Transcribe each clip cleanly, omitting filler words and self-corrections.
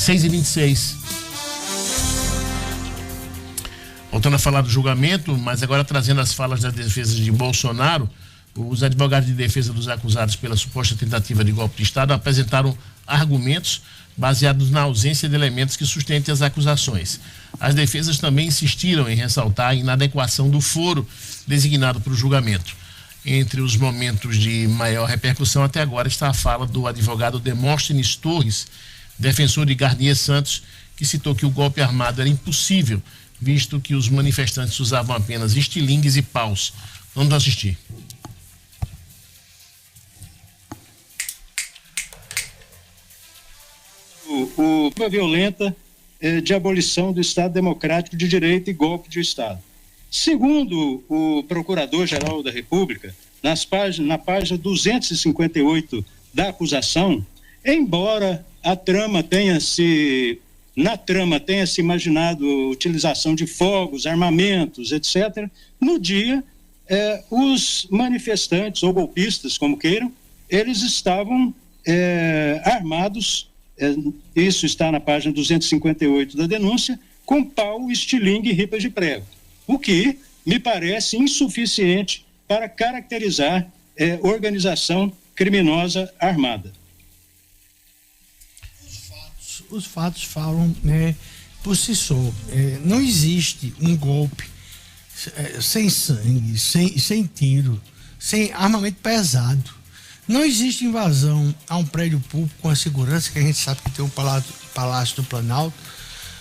6h26. Voltando a falar do julgamento, mas agora trazendo as falas das defesas de Bolsonaro, os advogados de defesa dos acusados pela suposta tentativa de golpe de Estado apresentaram argumentos baseados na ausência de elementos que sustentem as acusações. As defesas também insistiram em ressaltar a inadequação do foro designado para o julgamento. Entre os momentos de maior repercussão até agora está a fala do advogado Demóstenes Torres, defensor de Garnier Santos, que citou que o golpe armado era impossível, visto que os manifestantes usavam apenas estilingues e paus. Vamos assistir. Uma violenta de abolição do Estado Democrático de Direito e golpe de Estado. Segundo o Procurador-Geral da República, na página 258 da acusação, embora na trama tenha se imaginado utilização de fogos, armamentos, etc., no dia, os manifestantes ou golpistas, como queiram, eles estavam armados, isso está na página 258 da denúncia, com pau, estilingue e ripas de prego, o que me parece insuficiente para caracterizar organização criminosa armada. Os fatos falam por si só. Não existe um golpe sem sangue, sem tiro, sem armamento pesado. Não existe invasão a um prédio público com a segurança que a gente sabe que tem o Palácio do Planalto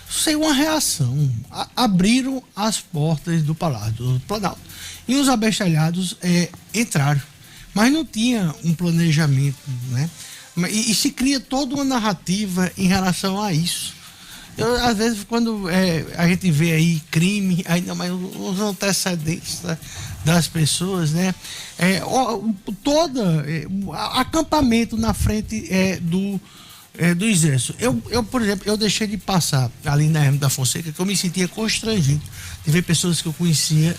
sem uma reação. Abriram as portas do Palácio do Planalto e os abestalhados entraram, mas não tinha um planejamento, né? E se cria toda uma narrativa em relação a isso. Às vezes, quando a gente vê aí crime, ainda mais os antecedentes das pessoas, né? Acampamento na frente do Exército. Eu, por exemplo, eu deixei de passar ali na Hermes da Fonseca, que eu me sentia constrangido de ver pessoas que eu conhecia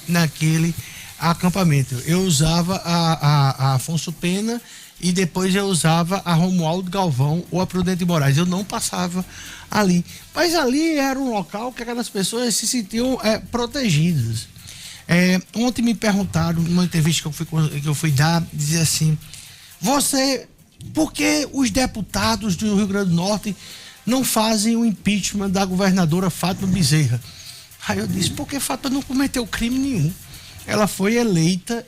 naquele acampamento. Eu usava a Afonso Pena e depois eu usava a Romualdo Galvão ou a Prudente Moraes. Eu não passava ali. Mas ali era um local que aquelas pessoas se sentiam protegidas. Ontem me perguntaram, numa entrevista que eu fui dar, dizia assim: por que os deputados do Rio Grande do Norte não fazem o impeachment da governadora Fátima Bezerra? Aí eu disse: porque Fátima não cometeu crime nenhum. Ela foi eleita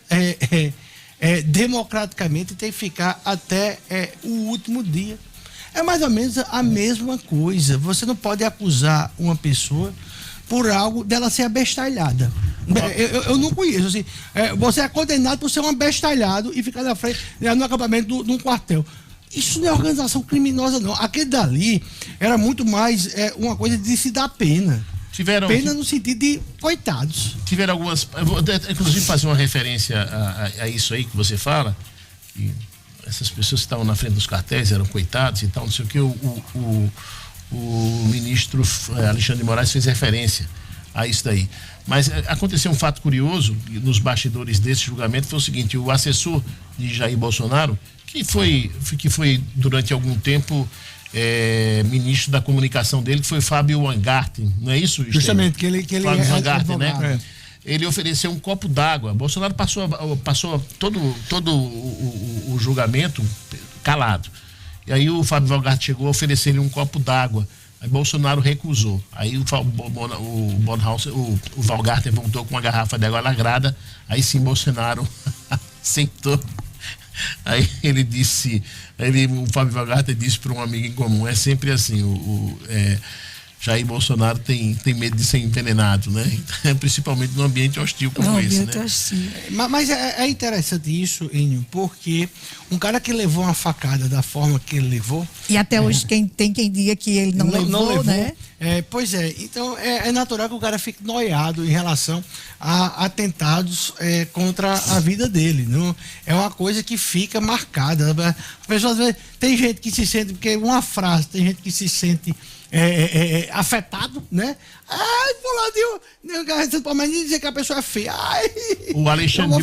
democraticamente e tem que ficar até o último dia. É mais ou menos a mesma coisa. Você não pode acusar uma pessoa por algo dela ser abestalhada. Eu não conheço. Assim, você é condenado por ser um abestalhado e ficar na frente, no acampamento de um quartel. Isso não é organização criminosa, não. Aquele dali era muito mais uma coisa de se dar pena. Pena no sentido de coitados. Tiveram algumas. Eu vou inclusive fazer uma referência a isso aí que você fala. Que essas pessoas que estavam na frente dos cartéis eram coitados e tal, não sei o que. O ministro Alexandre de Moraes fez referência a isso daí. Mas aconteceu um fato curioso nos bastidores desse julgamento, foi o seguinte: o assessor de Jair Bolsonaro, que foi durante algum tempo ministro da comunicação dele, que foi Fábio Weingarten, não é isso? Justamente, que ele Fábio Weingarten, né? Ele ofereceu um copo d'água. Bolsonaro passou todo o julgamento calado. E aí o Fábio Weingarten chegou a oferecer-lhe um copo d'água. Aí Bolsonaro recusou. Aí o Weingarten voltou com uma garrafa de água lagrada. Aí sim Bolsonaro aceitou. Aí ele disse, o Fábio Weingarten disse para um amigo em comum: é sempre assim, Jair Bolsonaro tem medo de ser envenenado, né? Principalmente num ambiente hostil como esse, né? Hostil. Mas é interessante isso, Enio, porque um cara que levou uma facada da forma que ele levou... E até hoje tem quem diga que ele não levou, né? Pois é, então é natural que o cara fique noiado em relação a atentados contra a vida dele. Não, é uma coisa que fica marcada. As pessoas, às vezes, tem gente que se sente, porque uma frase, tem gente que se sente afetado, né? Ai, fuladinho, mas nem dizer que a pessoa é feia. Ai, o Alexandre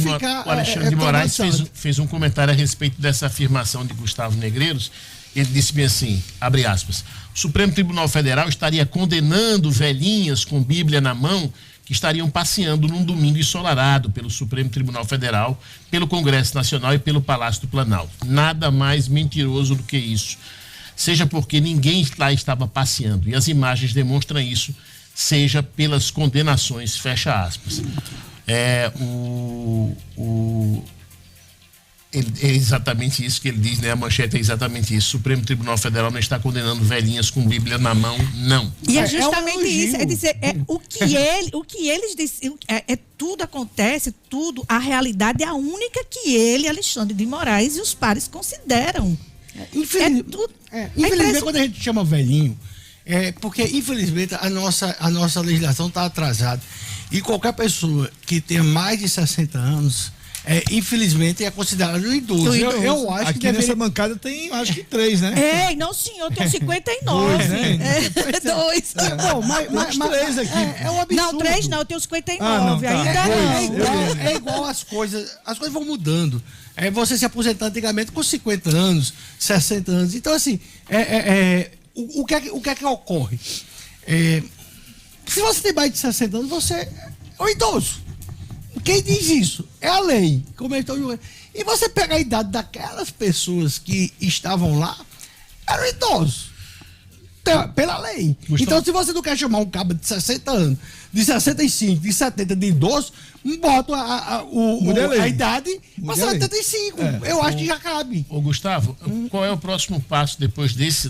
de Moraes fez um comentário a respeito dessa afirmação de Gustavo Negreiros. Ele disse bem assim, abre aspas, o Supremo Tribunal Federal estaria condenando velhinhas com Bíblia na mão que estariam passeando num domingo ensolarado pelo Supremo Tribunal Federal, pelo Congresso Nacional e pelo Palácio do Planalto. Nada mais mentiroso do que isso. Seja porque ninguém lá estava passeando, e as imagens demonstram isso, seja pelas condenações, fecha aspas. É exatamente isso que ele diz, né? A manchete é exatamente isso. O Supremo Tribunal Federal não está condenando velhinhas com Bíblia na mão, não. E é justamente isso, é dizer, o que eles disseram, tudo acontece, tudo, a realidade é a única que ele, Alexandre de Moraes e os pares consideram. Infelizmente, quando a gente chama velhinho, porque infelizmente a nossa legislação está atrasada. E qualquer pessoa que tenha mais de 60 anos, infelizmente, é considerado um idoso. Eu acho aqui que nessa bancada tem, acho que 3, né? Não, senhor, tem 59. 2, né? 2. Não, mas 3 aqui. É um absurdo. Não, 3 não, eu tenho 59. Não, tá. Ainda não. É igual as coisas vão mudando. Você se aposentar antigamente com 50 anos, 60 anos. Então, assim, o que é que ocorre? Se você tem mais de 60 anos, você é um idoso. Quem diz isso? É a lei. Como eles estão julgando. E você pega a idade daquelas pessoas que estavam lá, eram idosos. Pela lei. Gustavo. Então, se você não quer chamar um cabo de 60 anos, de 65, de 70 de idoso, bota a idade para 75. Eu acho que já cabe. Ô, Gustavo, qual é o próximo passo depois desse